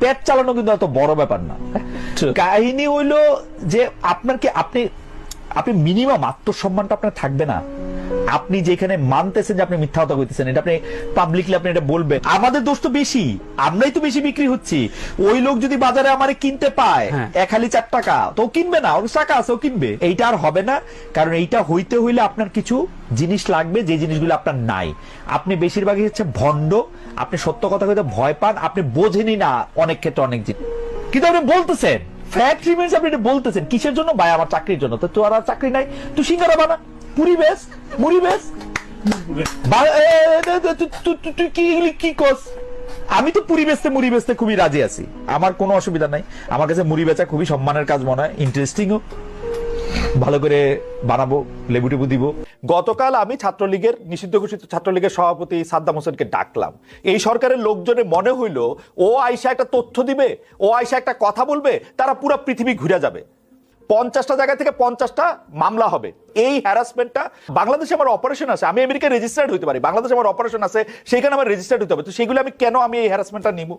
পেট চালানো কিন্তু এত বড় ব্যাপার না। কাহিনী হইলো যে আপনার কি আপনি আপনি মিনিমাম আত্মসম্মানটা আপনার থাকবে না? আপনি যেখানে মানতেছেন যে আপনি মিথ্যা কথা কইতেছেন, এটা আপনি পাবলিকলি আপনি এটা বলবেন। আমাদের দোষ তো বেশি, আমরাই তো বেশি বিক্রি হচ্ছি। ওই লোক যদি বাজারে আমারে কিনতে পায় এক হালি 4 টাকা, তো কিনবে না, ওর টাকা আছে, ও কিনবে। এইটা আর হবে না, কারণ এইটা হইতে হইলে আপনার কিছু জিনিস লাগবে যে জিনিসগুলো আপনার নাই। আপনি বেশিরভাগই হচ্ছে ভণ্ড, আপনি সত্য কথা কইতে ভয় পান, আপনি বোঝেনই না অনেক ক্ষেত্রে অনেক জিনিস, কিন্তু আপনি বলতেছেন ফ্যাক্ট রিমেন্স, আপনি এটা বলতেছেন কিসের জন্য? ভাই আমার চাকরির জন্য। তো তোর আর চাকরি নাই, তুই সিঙ্গারা বানা, পুরি বেশ, মুড়ি বেশ। তুই কি কস? আমি তো পুরি বেচতে মুড়ি বেচতে খুবই রাজি আছি, আমার কোনো অসুবিধা নাই। আমার কাছে মুড়ি বেচা খুবই সম্মানের কাজ মনে হয়, ইন্টারেস্টিংও, ভালো করে বানাবো, লেবু টেবু দিব। গতকাল আমি ছাত্রলীগের নিষিদ্ধ ঘোষিত ছাত্রলীগের সভাপতি সাদ্দাম হোসেনকে ডাকলাম। এই সরকারের লোকজনে মনে হইলো ও আইসা একটা তথ্য দিবে, ও আইসা একটা কথা বলবে, তারা পুরো পৃথিবী ঘুরে যাবে। 50টা জায়গা থেকে 50টা মামলা হবে। এই হ্যারাসমেন্টটা, বাংলাদেশে আমার অপারেশন আছে, আমি আমেরিকায় রেজিস্টার্ড হইতে পারি, বাংলাদেশে আমার অপারেশন আছে, সেখানে আমার রেজিস্টার্ড হতে হবে, তো সেগুলো আমি কেন এই হ্যারাসমেন্টটা নিব?